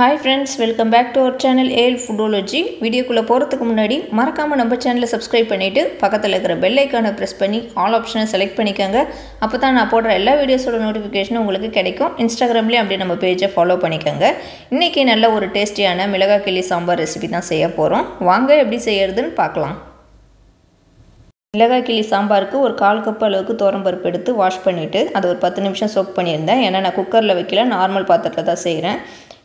Hi friends, welcome back to our channel AL Foodology. Video குள்ள போறதுக்கு முன்னாடி மறக்காம நம்ம சேனலை subscribe பண்ணிட்டு பக்கத்துல இருக்கிற bell icon-ஐ press பண்ணி all option-ஐ select பண்ணிக்கங்க. அப்பதான் நான் போடுற எல்லா வீடியோஸோட notification உங்களுக்கு கிடைக்கும். Instagram-லயே அப்படியே நம்ம page-ஐ follow பண்ணிக்கங்க. இன்னைக்கு நல்ல ஒரு டேஸ்டியான மிளகாய் கிள்ளி சாம்பார் ரெசிபி தான் செய்ய போறோம். வாங்க எப்படி செய்யறதுன்னு பார்க்கலாம். மிளகாய் கிள்ளி சாம்பாருக்கு ஒரு 1/4 கப் அளவுக்கு தோரம்பருப்பு எடுத்து வாஷ் பண்ணிட்டு அது ஒரு 10 நிமிஷம் soak பண்ணியிருந்தேன். ஏன்னா நான் குக்கர்ல வைக்கல, நார்மல் பாத்திரத்துல தான் செய்றேன்.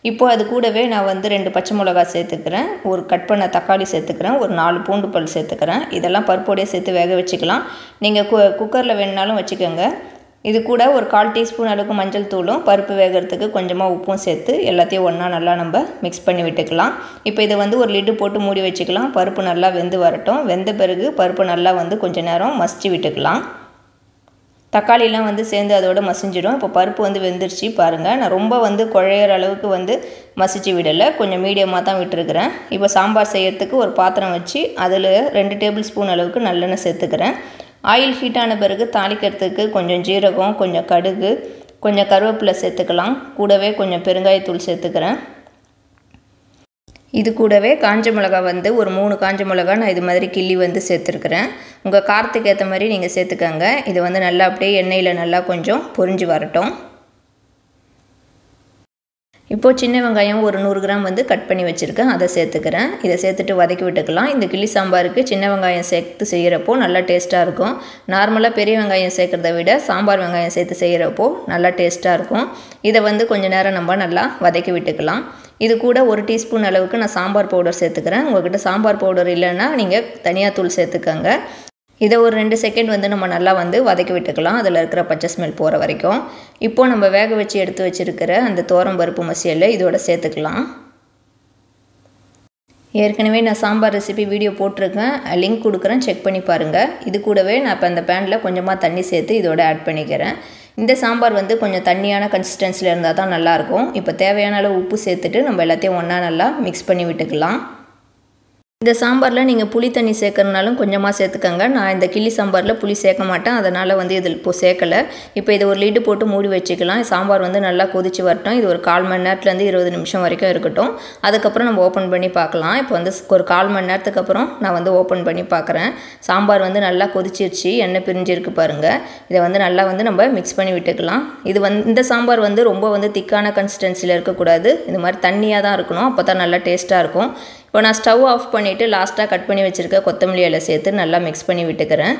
இப்போ அது கூடவே நான் வந்து 2 பச்சை மிளகாய் சேர்த்துக்கிறேன், ஒரு கட் பண்ண தக்காளி சேர்த்துக்கிறேன், ஒரு 4 பூண்டு பல் சேர்த்துக்கிறேன். இதெல்லாம் பருப்போடே சேர்த்து வேக வச்சுக்கலாம். நீங்க குக்கர்ல வேணும்னாலும் வச்சுக்கோங்க. இது கூட ஒரு 1/4 டீஸ்பூன் அளவுக்கு மஞ்சள் தூளும் பருப்பு வேகிறதுக்கு கொஞ்சமா உப்பும் சேர்த்து எல்லாத்தையும் ஒண்ணா நல்லா நம்ம mix பண்ணி விட்டுக்கலாம். இப்போ இத வந்து ஒரு லிட் போட்டு மூடி வச்சுக்கலாம். பருப்பு நல்லா வெந்து வரட்டும். வெந்த பிறகு பருப்பு நல்லா வந்து கொஞ்ச நேரம் மசிச்சு விட்டுக்கலாம். தக்காளி எல்லாம் வந்து சேர்ந்து அதோட மசிஞ்சிடும். இப்போ பருப்பு வந்து வெந்திருச்சு பாருங்க. நான் ரொம்ப வந்து குழையற அளவுக்கு வந்து மசிச்சு விடல, கொஞ்சம் மீடியமா தான் விட்டுருக்கேன். இப்போ சாம்பார் செய்யறதுக்கு ஒரு பாத்திரம் வச்சு அதில 2 டேபிள் ஸ்பூன் அளவுக்கு நல்லெண்ணெய் சேர்த்துக்கிறேன். ஆயில் ஹீட் ஆன பிறகு தாளிக்கிறதுக்கு கொஞ்சம் ஜீரகம், கொஞ்சம் கடுகு, கொஞ்சம் கருவேப்பிலை சேர்த்துக்கலாம். கூடவே கொஞ்சம் பெருங்காயத்தூள் சேர்த்துக்கிறேன். இது கூடவே காஞ்ச மிளகாய் வந்து ஒரு 3 காஞ்ச மிளகாய் நான் இது மாதிரி கிள்ளி வந்து சேர்த்துக்கிறேன். உங்க காரத்துக்கு ஏத்த மாதிரி நீங்க சேர்த்துக்கங்க. இது வந்து நல்லா அப்படியே எண்ணெயில நல்லா கொஞ்சம் பொரிஞ்சு வரட்டும். இப்போ சின்ன வெங்காயம் ஒரு 100 கிராம் வந்து கட் பண்ணி வச்சிருக்கேன், அதை சேர்த்துக்கிறேன். இதை சேர்த்துட்டு வதக்கி விட்டுக்கலாம். இந்த கிள்ளி சாம்பாருக்கு சின்ன வெங்காயம் சேர்த்து செய்யறப்போ நல்லா டேஸ்டா இருக்கும். நார்மலா பெரிய வெங்காயம் சேர்க்கறதை விட சாம்பார் வெங்காயம் சேர்த்து செய்யறப்போ நல்லா டேஸ்டா இருக்கும். இதை வந்து கொஞ்ச நேரம் நம்ம நல்லா வதக்கி விட்டுக்கலாம். இது கூட 1 டீஸ்பூன் அளவுக்கு நான் சாம்பார் பவுடர் சேர்த்துக்கிறேன். உங்ககிட்ட சாம்பார் பவுடர் இல்லைன்னா நீங்க தனியா தூள் சேர்த்துக்கங்க. இதை ஒரு 2 செகண்ட் வந்து நம்ம நல்லா வந்து வதக்கி விட்டுக்கலாம், அதில் இருக்கிற பச்சை ஸ்மெல் போகிற வரைக்கும். இப்போ நம்ம வேக வச்சு எடுத்து வச்சிருக்கிற அந்த தோரம்பருப்பு மசியலை இதோட சேர்த்துக்கலாம். ஏற்கனவே நான் சாம்பார் ரெசிபி வீடியோ போட்டிருக்கேன், லிங்க் கொடுக்குறேன், செக் பண்ணி பாருங்கள். இது கூடவே நான் இப்போ அந்த பேனில் கொஞ்சமாக தண்ணி சேர்த்து இதோட ஆட் பண்ணிக்கிறேன். இந்த சாம்பார் வந்து கொஞ்சம் தண்ணியான கன்சிஸ்டன்சியில் இருந்தால் தான் நல்லாயிருக்கும். இப்போ தேவையான அளவு உப்பு சேர்த்துட்டு நம்ம எல்லாத்தையும் ஒன்றா நல்லா மிக்ஸ் பண்ணி விட்டுக்கலாம். இந்த சாம்பாரில் நீங்கள் புளி தண்ணி சேர்க்கறனாலும் கொஞ்சமாக சேர்த்துக்கங்க. நான் இந்த கிள்ளி சாம்பாரில் புளி சேர்க்க மாட்டேன், அதனால் வந்து இதில் இப்போ சேர்க்கலை. இப்போ இது ஒரு லிட்டு போட்டு மூடி வச்சுக்கலாம். சாம்பார் வந்து நல்லா கொதிச்சு வரட்டும். இது ஒரு 1/4 மணி நேரத்துலேருந்து 20 நிமிஷம் வரைக்கும் இருக்கட்டும். அதுக்கப்புறம் நம்ம ஓப்பன் பண்ணி பார்க்கலாம். இப்போ வந்து ஒரு 1/4 மணி நேரத்துக்கு அப்புறம் நான் வந்து ஓப்பன் பண்ணி பார்க்குறேன். சாம்பார் வந்து நல்லா கொதிச்சிருச்சு, எண்ணெய் பிரிஞ்சிருக்கு பாருங்கள். இதை வந்து நல்லா வந்து நம்ம மிக்ஸ் பண்ணி விட்டுக்கலாம். இது வந்து இந்த சாம்பார் வந்து ரொம்ப வந்து திக்கான கன்சிஸ்டன்சியில் இருக்கக்கூடாது, இந்த மாதிரி தண்ணியாக தான் இருக்கணும், அப்போ தான் நல்லா டேஸ்ட்டாக இருக்கும். இப்போ நான் ஸ்டவ் ஆஃப் பண்ணிவிட்டு லாஸ்ட்டாக கட் பண்ணி வச்சுருக்க கொத்தமல்லி இலை சேர்த்து நல்லா மிக்ஸ் பண்ணி விட்டுக்கிறேன்.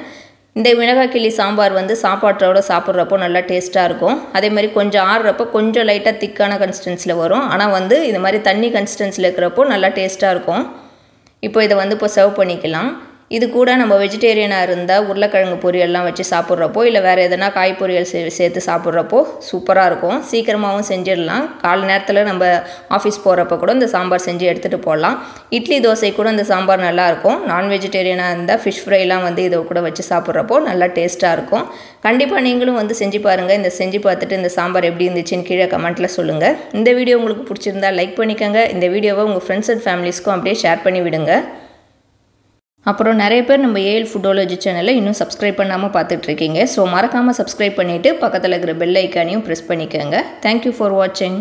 இந்த மிளகாய் கிள்ளி சாம்பார் வந்து சாப்பாட்டோட சாப்பிட்றப்போ நல்லா டேஸ்ட்டாக இருக்கும். அதே மாதிரி கொஞ்சம் ஆறுறப்போ கொஞ்சம் லைட்டாக திக்கான கன்சிஸ்டன்சியில் வரும், ஆனால் வந்து இது மாதிரி தண்ணி கன்சிஸ்டன்சியில் இருக்கிறப்போ நல்லா டேஸ்ட்டாக இருக்கும். இப்போ இதை வந்து இப்போ சர்வ் பண்ணிக்கலாம். இது கூட நம்ம வெஜிடேரியனாக இருந்தால் உருளைக்கிழங்கு பொரியல்லாம் வச்சு சாப்பிட்றப்போ இல்லை வேறு எதனா காய் பொரியல் சேர்த்து சாப்பிட்றப்போ சூப்பராக இருக்கும். சீக்கிரமாகவும் செஞ்சிடலாம். காலை நேரத்தில் நம்ம ஆஃபீஸ் போகிறப்ப கூட இந்த சாம்பார் செஞ்சு எடுத்துகிட்டு போகலாம். இட்லி தோசை கூட இந்த சாம்பார் நல்லாயிருக்கும். நான் வெஜிடேரியனாக இருந்தால் ஃபிஷ் ஃப்ரைலாம் வந்து இதை கூட வச்சு சாப்பிட்றப்போ நல்லா டேஸ்ட்டாக இருக்கும். கண்டிப்பாக நீங்களும் வந்து செஞ்சு பாருங்கள். இந்த செஞ்சு பார்த்துட்டு இந்த சாம்பார் எப்படி இருந்துச்சுன்னு கீழே கமெண்ட்டில் சொல்லுங்கள். இந்த வீடியோ உங்களுக்கு பிடிச்சிருந்தா லைக் பண்ணிக்கோங்க. இந்த வீடியோவை உங்கள் ஃப்ரெண்ட்ஸ் அண்ட் ஃபேமிலிஸ்க்கும் அப்படியே ஷேர் பண்ணி விடுங்க. அப்புறம் நிறைய பேர் நம்ம AL Foodology சேனலை இன்னும் சப்ஸ்கிரைப் பண்ணாமல் பார்த்துட்ருக்கீங்க. ஸோ மறக்காமல் சப்ஸ்கிரைப் பண்ணிவிட்டு பக்கத்தில் இருக்கிற பெல் ஐக்கானையும் ப்ரெஸ் பண்ணிக்கோங்க. தேங்க்யூ ஃபார் வாட்சிங்.